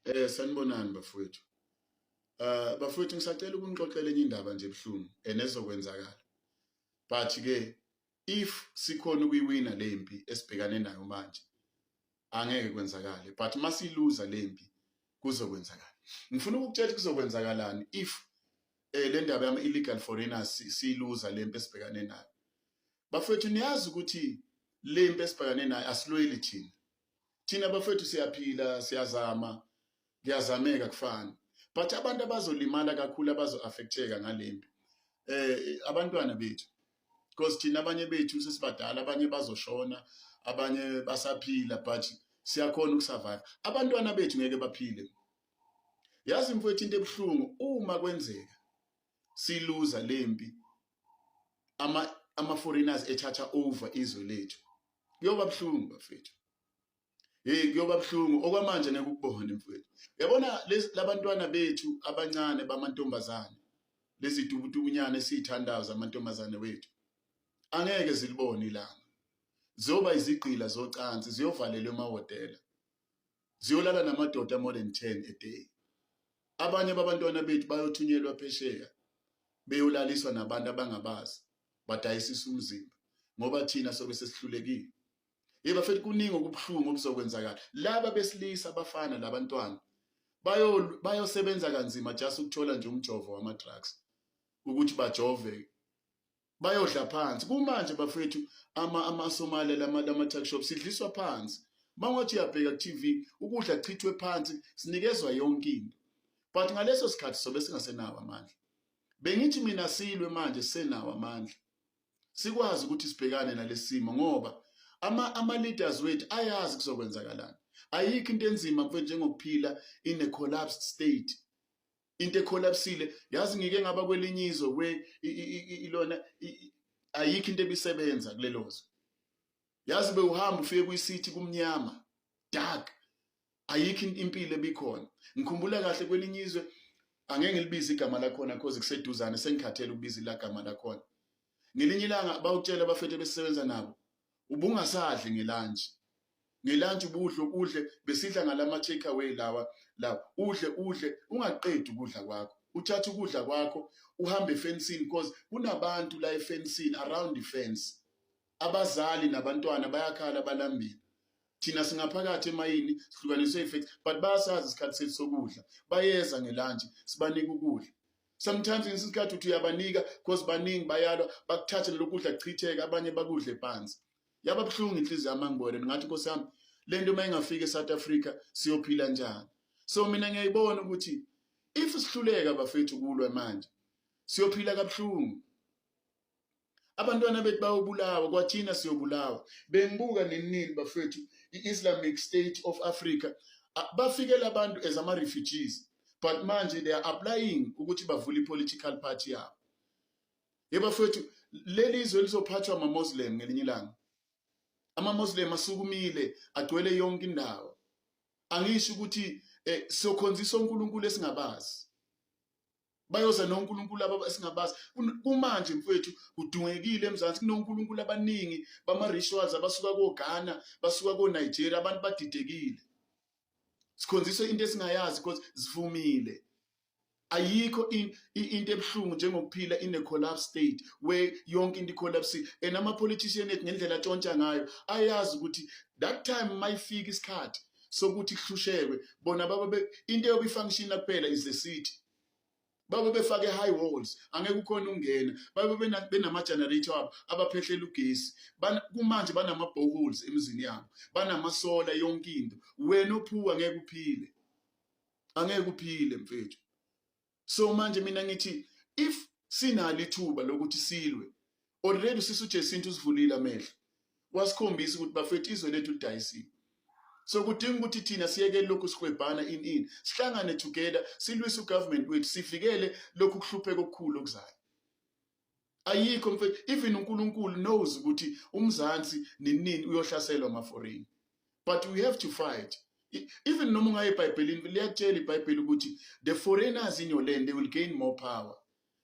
Sanibonani bafowethu. Bafowethu ngisacela ukunixoxela enye indaba nje ebuhlungu enezokwenzakala. But ke if sikhona ukuyiwina lempi esibhekane nayo manje angeke kwenzakale, but masiluza lempi kuzokwenzakala. Ngifuna ukukutshela kuzokwenzakalani if le ndaba yama illegal foreigners siluza lempi esibhekane nayo. Bafowethu niyazi ukuthi lempi esibhekane nayo asilweli thina. Thina bafowethu siyaphila, siyazama, kuyazameka kufana. But abantu abazolimala kakhulu abazo-affecteka ngalempi abantwana bethu, because thina abanye bethu sesibadala, abanye bazoshona, abanye basaphila, but siyakhona ukusurvive. Abantwana bethu ngeke baphile. Yazi mfowethu into ebuhlungu uma kwenzeka siluza lempi ama foreigners ethatha over izwe lethu, kuyoba buhlungu bafethu. Kuyoba buhlungu okwamanje ngeke ukubone mfowethu. Uyabona labantwana bethu abancane bamantombazane, lezi tubutubunyane esithandayo zamantombazane wethu, angeke zilibone ilanga. Zoba izigqila zocansi, ziyovalelwa emahhotela, ziyolala namadoda more than 10 a day. Abanye babantwana bethu bayothunyelwa phesheya, beyolaliswa nabantu abangabazi, badayisisa umzimba ngoba thina sobe sesihlulekile. Bafethu kuningi okubuhlungu obuzokwenzakala. Laba besilisa abafana labantwana bayosebenza kanzima just ukuthola nje umjovo wama-drugs ukuthi bajove, bayodla phansi. Kumanje bafethu ama-Somali lama-tuck shop sidliswa phansi. Mangathi uyabheka ku-TV ukudla kuchithwe phansi, sinikezwa yonke into. But ngaleso sikhathi sobe singasenawo amandla. Bengithi mina silwe manje sisenawo amandla, sikwazi ukuthi sibhekane nalesimo ngoba ama-leaders wethu ayazi kuzokwenzakalani. Ayikho into enzima mfethu njengokuphila in a collapsed state. Into ecollapsile, yazi ngike ngaba kwelinye izwe ilona ayikho into ebisebenza kulelozo. Yazi bewuhamba ufike kuyisithi kumnyama, dark, ayikho impilo ebikhona. Ngikhumbula kahle kwelinye izwe, angeke ngilibize igama lakhona because kuseduzane, sengikhathele ukubiza ilagama lakhona. Ngelinye ilanga bawutshela abafethu besebenza nabo, ubungasadli ngelunch ubudle besidla ngalama take away lawa udle ungaqedi ukudla kwakho, uthatha ukudla kwakho uhambe efensini because kunabantu la efensini around the fence, abazali nabantwana bayakhala balambile. Thina singaphakathi emayini sihlukaniswe effects, but bayasazi isikhathi sethu sokudla, bayeza ngelunch sibanika ukudla. Sometimes ngesikhathi uthi uyabanika because baningi bayalwa bakuthatha lokudla kuchitheka, abanye bakudle phansi. Yaba buhlungu inhliziyo yami ngibone ngathi Nkosi yami lento mayingafika eSouth Africa siyophila njani. So mina ngiyayibona ukuthi if sihluleka bafethu kulwa manje siyophila kabuhlungu. Abantwana bethu bayobulawa, kwathina siyobulawa. Bengibuka nenini bafethu i-Islamic State of Africa bafikela abantu as ama-refugees, but manje they are applying ukuthi bavule i-political party yabo. Bafethu leli izwe lizophathwa ama-Muslim ngelinye ilanga. Ama-Muslim asukumile agcwele yonke indawo. Angisho ukuthi siyokhonzisa uNkulunkulu esingabazi, bayoza noNkulunkulu esingabazi. Kumanje mfethu kudungekile emzansi kunoNkulunkulu abaningi bama-rituals abasuka koGhana, basuka koNigeria, abantu badidekile. Sikhonzisa into esingayazi because zivumile. Ayikho into ebuhlungu njengokuphila in a collapsed state where yonke into collapse. And ama-politician ethu ngendlela atshontsha ngayo ayazi ukuthi that time mayifika isikhathi sokuthi kuhlushekwe bona babe into yobifunction kuphela is the city. Babe befake high walls, angeke ukhona ungena. Babe benama-generator wabo abaphehlela ugesi. Kumanje banama-boreholes emizini yabo, banamasola yonke into. Wena ophuwa angeke uphile, angeke uphile mfethu. So manje mina ngithi if sinalo ithuba lokuthi silwe, already sisuJesintu usivulile amehlo, wasikhombisa ukuthi bafethu izwe lethu lidayisiwe. So kudinga ukuthi thina siyeke lokhu sikhwebhana sihlangane together, silwise ugovernment wethu, sivikele lokhu kuhlupheka okukhulu okuzayo. Ayikho mfethu, even uNkulunkulu knows ukuthi umzansi nini uyohlaselwa ama-foreign, but we have to fight. Even noma ungaye eBhayibhelini liyakutshela iBhayibheli ukuthi the foreigners in your land, they will gain more power,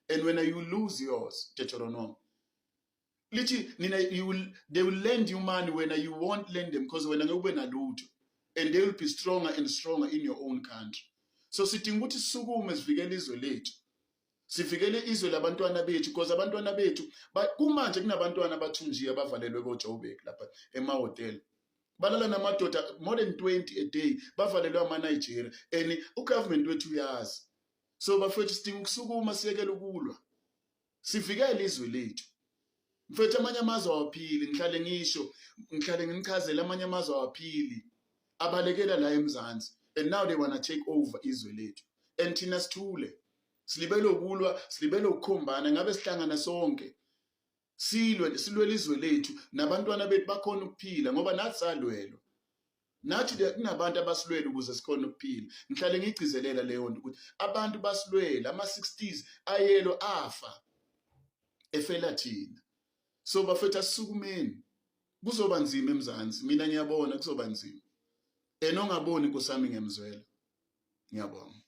and when you lose yours, Deuteronomy lithi they will lend you money when you won't lend them because wena ngeke ube nalutho. and they will be stronger and stronger in your own country. So sidinga ukuthi sisukume sivikele izwe lethu, sivikele izwe labantwana bethu, because abantwana bethu kumanje kunabantwana abathunjiwe abavalelwe koJoburg lapha emahotela, balala namadoda more than 20 a day, bavalelwe ama-Nigeria, and ugovernment wethu uyazi. So bafethu sidinga ukusukuma siyekele ukulwa, sivikele izwe lethu. Mfethu amanye amazwe awaphili, ngihlale ngichazela amanye amazwe awaphili abalekela la eMzansi, and now they want to take over izwe lethu, and thina sithule, silibele ukulwa, silibele ukukhombana, ngabe sihlangana sonke silwele izwe lethu, nabantwana bethu bakhona ukuphila, ngoba nathi salwelwa, nathi kunabantu abasilwele ukuze sikhona ukuphila. Ngihlale ngigcizelela leyo nto ukuthi abantu basilwele, ama-60s ayelo afa efela thina. So bafethu asisukumeni, kuzoba nzima eMzansi, mina ngiyabona kuzoba nzima, ongaboni Nkosi yami ngiyamzwela. Ngiyabonga.